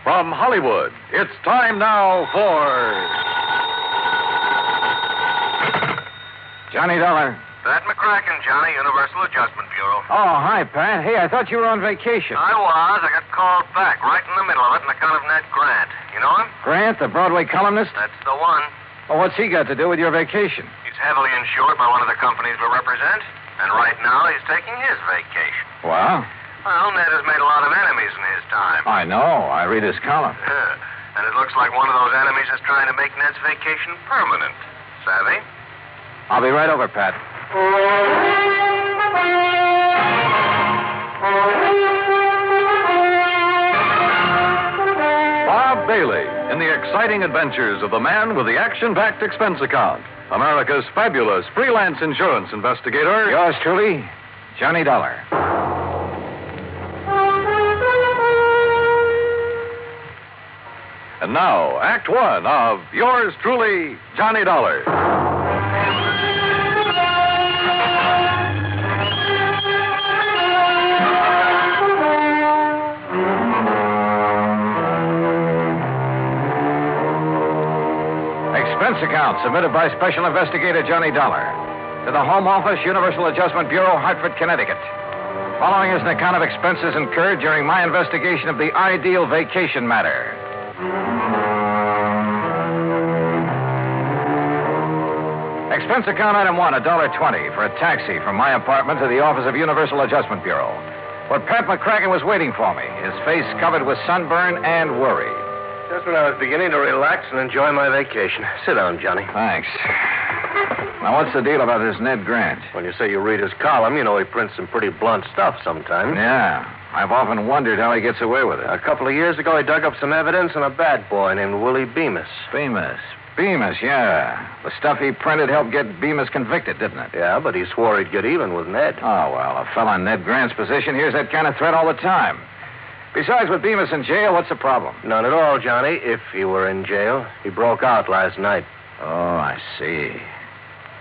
From Hollywood, it's time now for... Johnny Dollar. Pat McCracken, Johnny, Universal Adjustment Bureau. Oh, hi, Pat. Hey, I thought you were on vacation. I was. I got called back right in the middle of it on account of Ned Grant. You know him? Grant, the Broadway columnist? That's the one. Well, what's he got to do with your vacation? He's heavily insured by one of the companies we represent, and right now he's taking his vacation. Well? Well, Ned has made a lot of enemies in his time. I know. I read his column. And it looks like one of those enemies is trying to make Ned's vacation permanent. Savvy? I'll be right over, Pat. Bob Bailey in the exciting adventures of the man with the action-packed expense account. America's fabulous freelance insurance investigator. Yours truly, Johnny Dollar. And now, Act One of yours truly, Johnny Dollar. Expense account submitted by Special Investigator Johnny Dollar to the Home Office, Universal Adjustment Bureau, Hartford, Connecticut. Following is an account of expenses incurred during my investigation of the ideal vacation matter. Expense account item one, $1.20 for a taxi from my apartment to the office of Universal Adjustment Bureau, where Pat McCracken was waiting for me, his face covered with sunburn and worry. Just when I was beginning to relax and enjoy my vacation. Sit down, Johnny. Thanks. Now, what's the deal about this Ned Grant? When you say you read his column, you know he prints some pretty blunt stuff sometimes. Yeah. I've often wondered how he gets away with it. A couple of years ago, he dug up some evidence on a bad boy named Willie Bemis. Bemis, yeah. The stuff he printed helped get Bemis convicted, didn't it? Yeah, but he swore he'd get even with Ned. Oh, well, a fella in Ned Grant's position hears that kind of threat all the time. Besides, with Bemis in jail, what's the problem? None at all, Johnny, if he were in jail. He broke out last night. Oh, I see.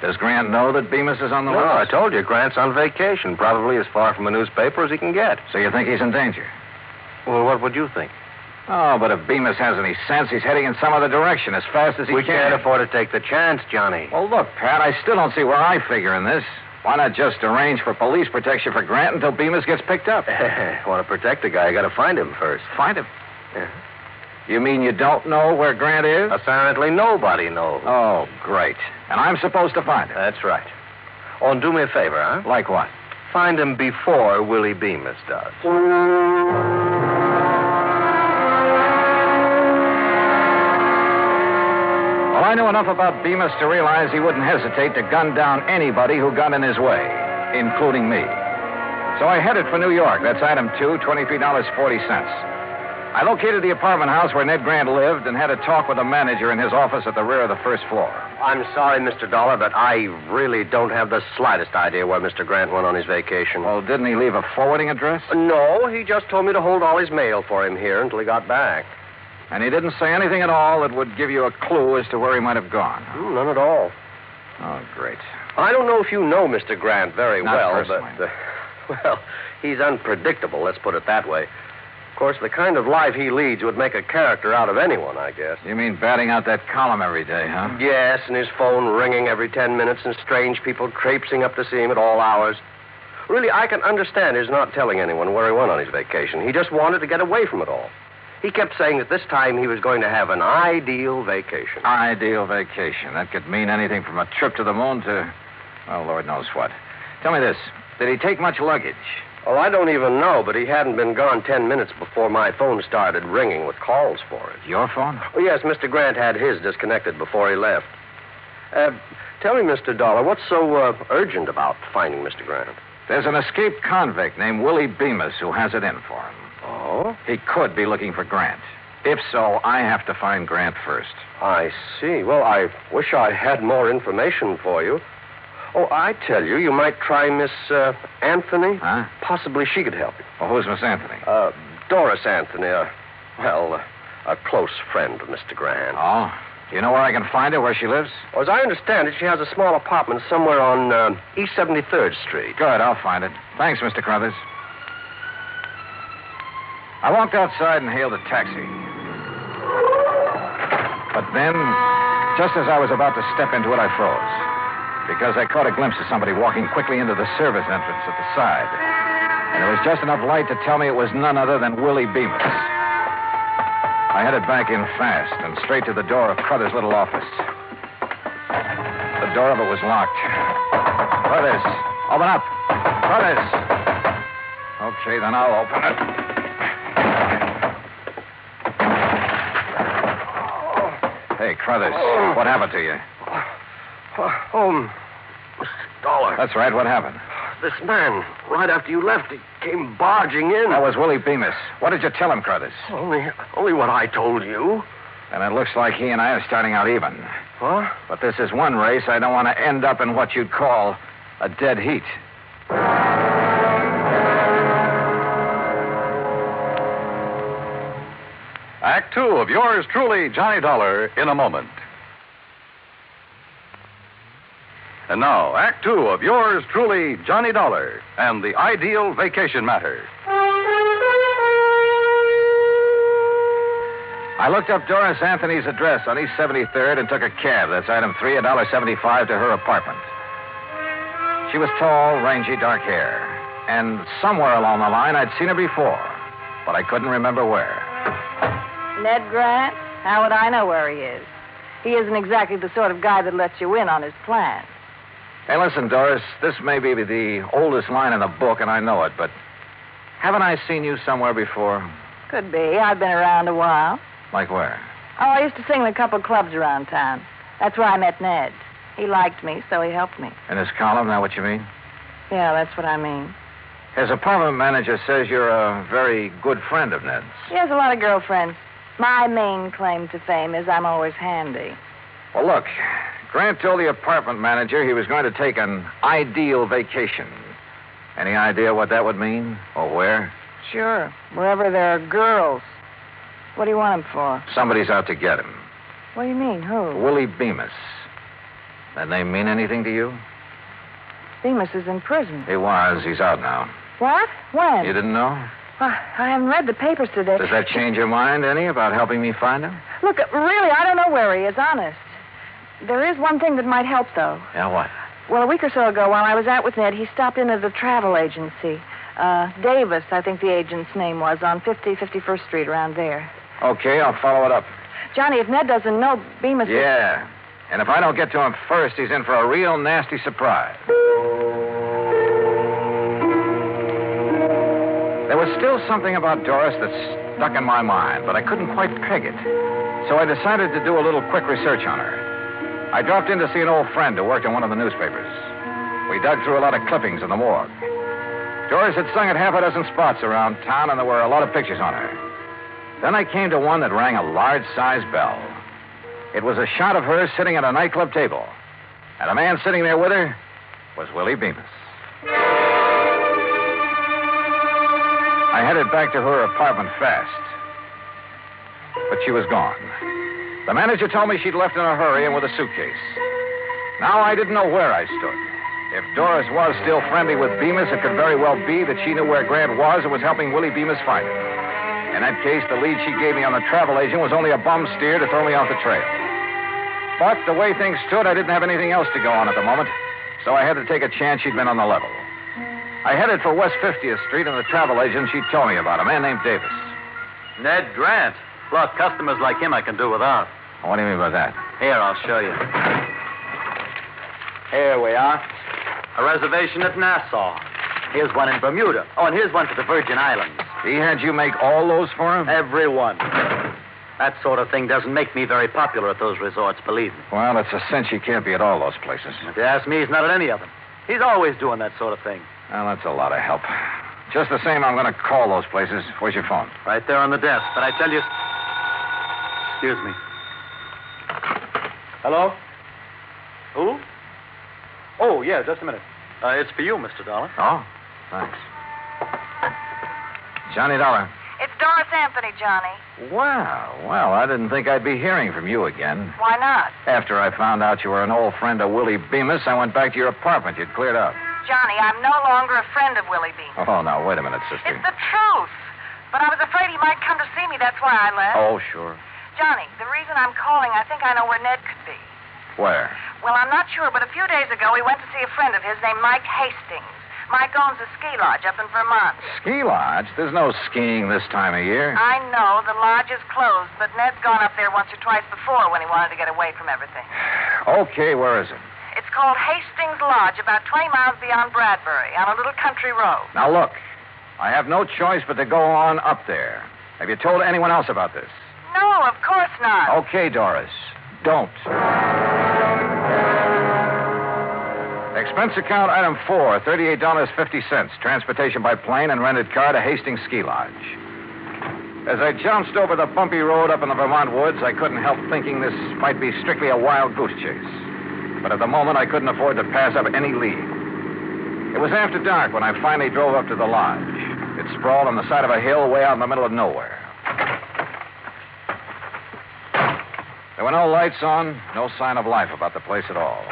Does Grant know that Bemis is on the list? No, I told you, Grant's on vacation, probably as far from a newspaper as he can get. So you think he's in danger? Well, what would you think? Oh, but if Bemis has any sense, he's heading in some other direction as fast as he can. We can't afford to take the chance, Johnny. Well, look, Pat, I still don't see where I figure in this. Why not just arrange for police protection for Grant until Bemis gets picked up? Want to protect the guy, you got to find him first. Find him? Yeah. You mean you don't know where Grant is? Apparently nobody knows. Oh, great. And I'm supposed to find him? That's right. Oh, and do me a favor, huh? Like what? Find him before Willie Bemis does. Well, I knew enough about Bemis to realize he wouldn't hesitate to gun down anybody who got in his way, including me. So I headed for New York. That's item two, $23.40. I located the apartment house where Ned Grant lived and had a talk with the manager in his office at the rear of the first floor. I'm sorry, Mr. Dollar, but I really don't have the slightest idea where Mr. Grant went on his vacation. Well, didn't he leave a forwarding address? No, he just told me to hold all his mail for him here until he got back. And he didn't say anything at all that would give you a clue as to where he might have gone? None at all. Oh, great. I don't know if you know Mr. Grant very Not well, personally. but, well, he's unpredictable, let's put it that way. Of course, the kind of life he leads would make a character out of anyone, I guess. You mean batting out that column every day, huh? Yes, and his phone ringing every 10 minutes and strange people traipsing up to see him at all hours. Really, I can understand his not telling anyone where he went on his vacation. He just wanted to get away from it all. He kept saying that this time he was going to have an ideal vacation. Ideal vacation. That could mean anything from a trip to the moon to, well, Lord knows what. Tell me this. Did he take much luggage? Oh, I don't even know, but he hadn't been gone 10 minutes before my phone started ringing with calls for it. Your phone? Oh, yes, Mr. Grant had his disconnected before he left. Tell me, Mr. Dollar, what's so urgent about finding Mr. Grant? There's an escaped convict named Willie Bemis who has it in for him. Oh? He could be looking for Grant. If so, I have to find Grant first. I see. Well, I wish I had more information for you. Oh, I tell you, you might try Miss Anthony. Huh? Possibly she could help you. Well, who's Miss Anthony? Doris Anthony. A close friend of Mr. Grant. Oh? You know where I can find her, where she lives? Well, as I understand it, she has a small apartment somewhere on East 73rd Street. Good, I'll find it. Thanks, Mr. Crothers. I walked outside and hailed a taxi. But then, just as I was about to step into it, I froze. Because I caught a glimpse of somebody walking quickly into the service entrance at the side. And there was just enough light to tell me it was none other than Willie Bemis. I headed back in fast and straight to the door of Crother's little office. The door of it was locked. Crothers, open up. Crothers. Okay, then I'll open it. Hey, Crothers, what happened to you? Oh, Mr. Dollar. That's right, what happened? This man, right after you left, he came barging in. That was Willie Bemis. What did you tell him, Crothers? Only what I told you. And it looks like he and I are starting out even. Huh? But this is one race I don't want to end up in what you'd call a dead heat. Act two of yours truly, Johnny Dollar, in a moment. And now, Act two of yours truly, Johnny Dollar, and the ideal vacation matter. I looked up Doris Anthony's address on East 73rd and took a cab. That's item 3, $1.75 to her apartment. She was tall, rangy, dark hair. And somewhere along the line, I'd seen her before. But I couldn't remember where. Ned Grant? How would I know where he is? He isn't exactly the sort of guy that lets you in on his plan. Hey, listen, Doris, this may be the oldest line in the book, and I know it, but haven't I seen you somewhere before? Could be. I've been around a while. Like where? Oh, I used to sing in a couple of clubs around town. That's where I met Ned. He liked me, so he helped me. In his column, that what you mean? Yeah, that's what I mean. His apartment manager says you're a very good friend of Ned's. He has a lot of girlfriends. My main claim to fame is I'm always handy. Well, look, Grant told the apartment manager he was going to take an ideal vacation. Any idea what that would mean? Or where? Sure. Wherever there are girls. What do you want him for? Somebody's out to get him. What do you mean? Who? Willie Bemis. That name mean anything to you? Bemis is in prison. He was. He's out now. What? When? You didn't know? I haven't read the papers today. Does that change your mind any about helping me find him? Look, really, I don't know where he is, honest. There is one thing that might help, though. Yeah, what? Well, a week or so ago, while I was out with Ned, he stopped in at a travel agency. Davis, I think the agent's name was, on 51st Street, around there. Okay, I'll follow it up. Johnny, if Ned doesn't know, Bemis... Yeah. And if I don't get to him first, he's in for a real nasty surprise. There was still something about Doris that stuck in my mind, but I couldn't quite peg it. So I decided to do a little quick research on her. I dropped in to see an old friend who worked in one of the newspapers. We dug through a lot of clippings in the morgue. Doris had sung at half a dozen spots around town, and there were a lot of pictures on her. Then I came to one that rang a large-sized bell. It was a shot of her sitting at a nightclub table. And the man sitting there with her was Willie Bemis. I headed back to her apartment fast. But she was gone. The manager told me she'd left in a hurry and with a suitcase. Now I didn't know where I stood. If Doris was still friendly with Bemis, it could very well be that she knew where Grant was and was helping Willie Bemis find him. In that case, the lead she gave me on the travel agent was only a bum steer to throw me off the trail. But the way things stood, I didn't have anything else to go on at the moment, so I had to take a chance she'd been on the level. I headed for West 50th Street, and the travel agent she told me about, a man named Davis. Ned Grant. Look, customers like him I can do without. What do you mean by that? Here, I'll show you. Here we are. A reservation at Nassau. Here's one in Bermuda. Oh, and here's one for the Virgin Islands. He had you make all those for him? Every one. That sort of thing doesn't make me very popular at those resorts, believe me. Well, it's a cinch he can't be at all those places. If you ask me, he's not at any of them. He's always doing that sort of thing. Well, that's a lot of help. Just the same, I'm going to call those places. Where's your phone? Right there on the desk. But I tell you... Excuse me. Hello? Who? Oh, yeah, just a minute. It's for you, Mr. Dollar. Oh, thanks. Johnny Dollar. It's Doris Anthony, Johnny. Well, I didn't think I'd be hearing from you again. Why not? After I found out you were an old friend of Willie Bemis, I went back to your apartment. You'd cleared out. Johnny, I'm no longer a friend of Willie Bemis. Oh, now, wait a minute, sister. It's the truth. But I was afraid he might come to see me. That's why I left. Oh, sure. Johnny, the reason I'm calling, I think I know where Ned could be. Where? Well, I'm not sure, but a few days ago he went to see a friend of his named Mike Hastings. Mike owns a ski lodge up in Vermont. Ski lodge? There's no skiing this time of year. I know, the lodge is closed, but Ned's gone up there once or twice before when he wanted to get away from everything. Okay, where is it? It's called Hastings Lodge, about 20 miles beyond Bradbury, on a little country road. Now, look, I have no choice but to go on up there. Have you told anyone else about this? No, of course not. Okay, Doris. Don't. Expense account item 4, $38.50. Transportation by plane and rented car to Hastings Ski Lodge. As I jounced over the bumpy road up in the Vermont woods, I couldn't help thinking this might be strictly a wild goose chase. But at the moment, I couldn't afford to pass up any lead. It was after dark when I finally drove up to the lodge. It sprawled on the side of a hill way out in the middle of nowhere. There were no lights on, no sign of life about the place at all.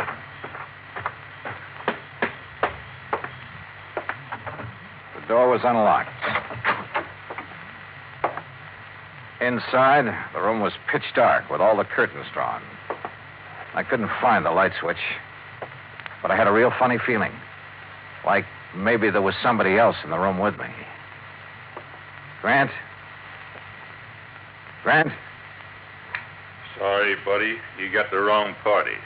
The door was unlocked. Inside, the room was pitch dark with all the curtains drawn. I couldn't find the light switch, but I had a real funny feeling. Like maybe there was somebody else in the room with me. Grant? Grant? Sorry, buddy. You got the wrong party.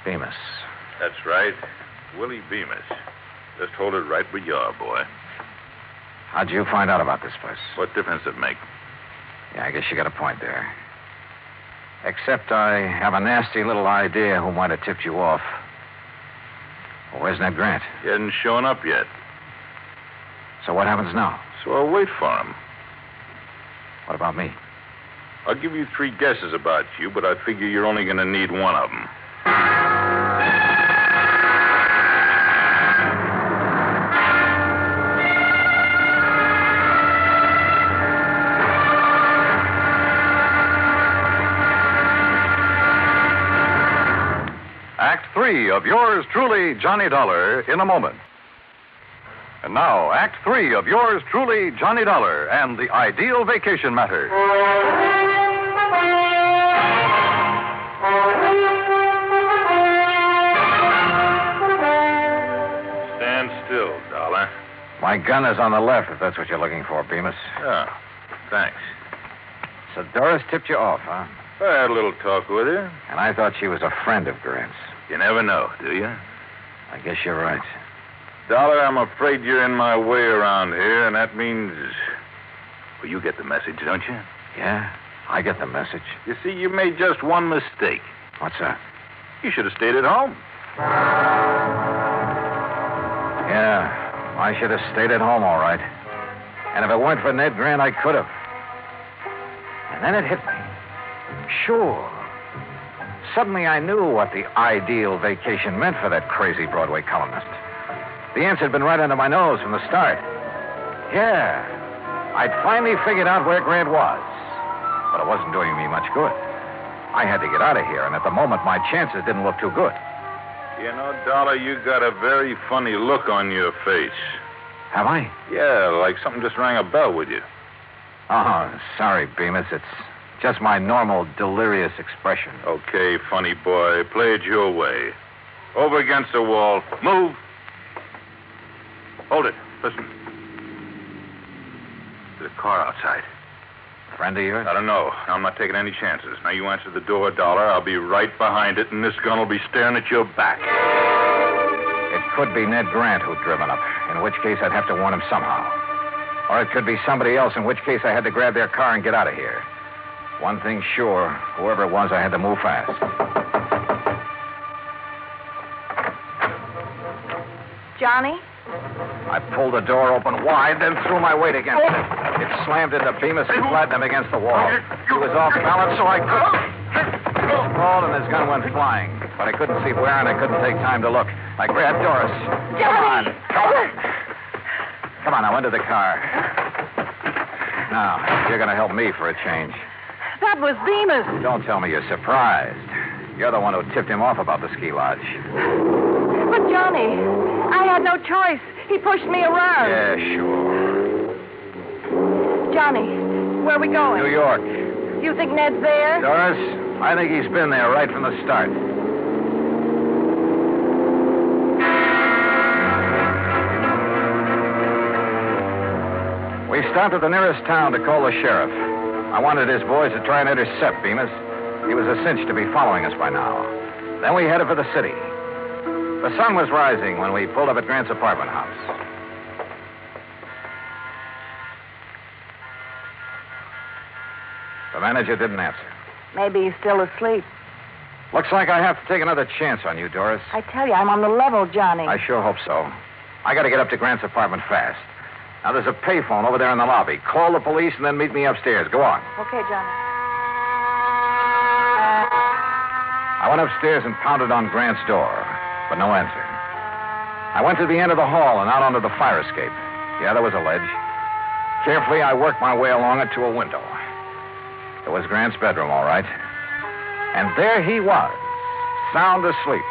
Bemis. That's right. Willie Bemis. Just hold it right where you are, boy. How'd you find out about this place? What difference it make? Yeah, I guess you got a point there. Except I have a nasty little idea who might have tipped you off. Well, where's Ned Grant? He hasn't shown up yet. So what happens now? So I'll wait for him. What about me? I'll give you 3 guesses about you, but I figure you're only going to need one of them. Act 3 of yours truly, Johnny Dollar, in a moment. And now, Act 3 of yours truly, Johnny Dollar, and the ideal vacation matter. Stand still, Dollar. My gun is on the left, if that's what you're looking for, Bemis. Oh, thanks. So Doris tipped you off, huh? I had a little talk with her. And I thought she was a friend of Grant's. You never know, do you? I guess you're right. Dollar, I'm afraid you're in my way around here, and that means... Well, you get the message, don't you? Yeah, I get the message. You see, you made just one mistake. What's that? You should have stayed at home. Yeah, I should have stayed at home, all right. And if it weren't for Ned Grant, I could have. And then it hit me. Sure. Suddenly I knew what the ideal vacation meant for that crazy Broadway columnist. The answer had been right under my nose from the start. Yeah, I'd finally figured out where Grant was. But it wasn't doing me much good. I had to get out of here, and at the moment, my chances didn't look too good. You know, Dollar, you got a very funny look on your face. Have I? Yeah, like something just rang a bell with you. Oh, sorry, Bemis. It's just my normal delirious expression. Okay, funny boy. Play it your way. Over against the wall. Move. Hold it. Listen. There's a car outside. Friend of yours? I don't know. I'm not taking any chances. Now, you answer the door, Dollar. I'll be right behind it, and this gun will be staring at your back. It could be Ned Grant who'd driven up, in which case I'd have to warn him somehow. Or it could be somebody else, in which case I had to grab their car and get out of here. One thing sure, whoever it was, I had to move fast. Johnny? I pulled the door open wide, then threw my weight against it. It slammed into Bemis and flattened him against the wall. He was off balance, so I couldn't. He sprawled and his gun went flying. But I couldn't see where, and I couldn't take time to look. I grabbed Doris. Come on. Come on, now, into the car. Now, you're going to help me for a change. That was Bemis. Don't tell me you're surprised. You're the one who tipped him off about the ski lodge. But, Johnny, I had no choice. He pushed me around. Yeah, sure. Johnny, where are we going? New York. You think Ned's there? Doris, I think he's been there right from the start. We stopped at the nearest town to call the sheriff. I wanted his boys to try and intercept Bemis. He was a cinch to be following us by now. Then we headed for the city. The sun was rising when we pulled up at Grant's apartment house. The manager didn't answer. Maybe he's still asleep. Looks like I have to take another chance on you, Doris. I tell you, I'm on the level, Johnny. I sure hope so. I got to get up to Grant's apartment fast. Now, there's a payphone over there in the lobby. Call the police and then meet me upstairs. Go on. Okay, Johnny. I went upstairs and pounded on Grant's door, but no answer. I went to the end of the hall and out onto the fire escape. Yeah, there was a ledge. Carefully, I worked my way along it to a window. It was Grant's bedroom, all right. And there he was, sound asleep,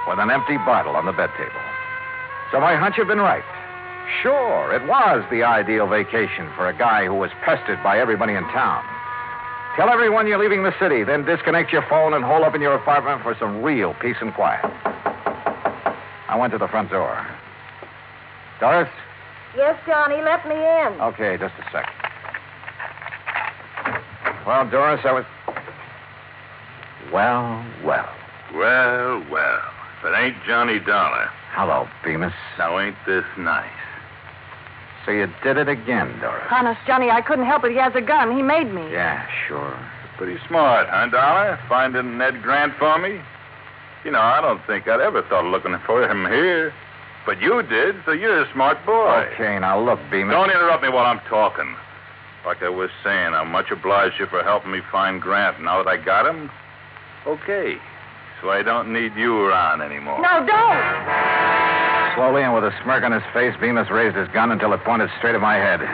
with an empty bottle on the bed table. So my hunch had been right. Sure, it was the ideal vacation for a guy who was pestered by everybody in town. Tell everyone you're leaving the city, then disconnect your phone and hole up in your apartment for some real peace and quiet. I went to the front door. Doris? Yes, Johnny, let me in. Okay, just a sec. Well, Doris, I was... Well. Well. If it ain't Johnny Dollar. Hello, Bemis. Now, ain't this nice? So you did it again, Doris. Honest, Johnny, I couldn't help it. He has a gun. He made me. Yeah, sure. Pretty smart, huh, Dollar? Finding Ned Grant for me? You know, I don't think I'd ever thought of looking for him here. But you did, so you're a smart boy. Okay, now look, Bemis. Don't interrupt me while I'm talking. Like I was saying, I'm much obliged to you for helping me find Grant. Now that I got him, okay. So I don't need you around anymore. No, don't! Slowly and with a smirk on his face, Bemis raised his gun until it pointed straight at my head. It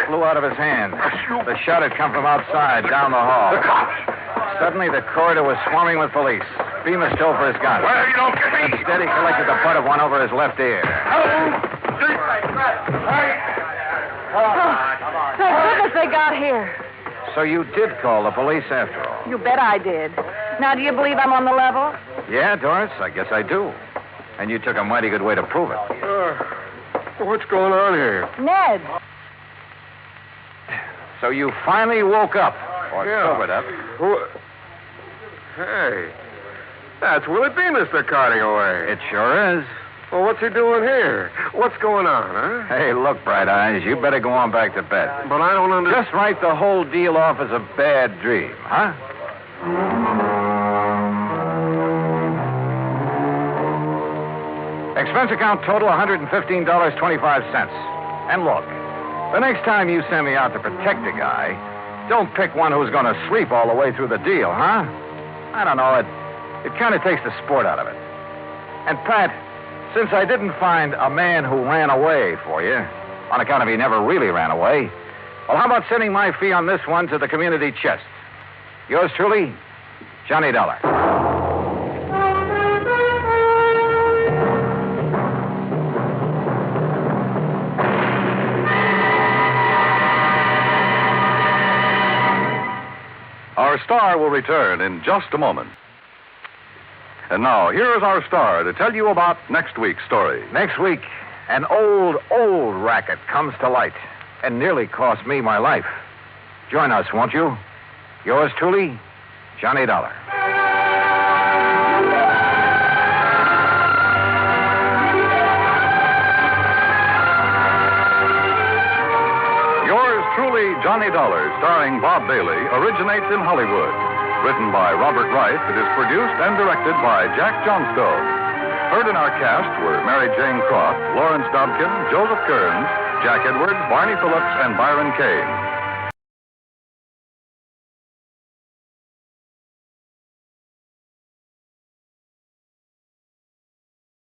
flew out of his hand. The shot had come from outside, down the hall. Suddenly, the corridor was swarming with police. Bemis dove for his gun. Well, you don't get me. Instead, he collected the butt of one over his left ear. Thank goodness they got here. So you did call the police after all? You bet I did. Now, do you believe I'm on the level? Yeah, Doris, I guess I do. And you took a mighty good way to prove it. What's going on here? Ned. So you finally woke up, or sobered up. Hey, that's Willie Bemis they're carting away. It sure is. Well, what's he doing here? What's going on, huh? Hey, look, Bright Eyes, you better go on back to bed. But I don't understand. Just write the whole deal off as a bad dream, huh? Expense account total $115.25. And look, the next time you send me out to protect a guy, don't pick one who's going to sleep all the way through the deal, huh? I don't know, it kind of takes the sport out of it. And, Pat, since I didn't find a man who ran away for you, on account of he never really ran away, well, how about sending my fee on this one to the community chest? Yours truly, Johnny Dollar. Our star will return in just a moment. And now, here is our star to tell you about next week's story. Next week, an old racket comes to light and nearly cost me my life. Join us, won't you? Yours truly, Johnny Dollar. Yours truly, Johnny Dollar, starring Bob Bailey, originates in Hollywood. Written by Robert Wright, it is produced and directed by Jack Johnstone. Heard in our cast were Mary Jane Croft, Lawrence Dobkin, Joseph Kearns, Jack Edwards, Barney Phillips, and Byron Kane.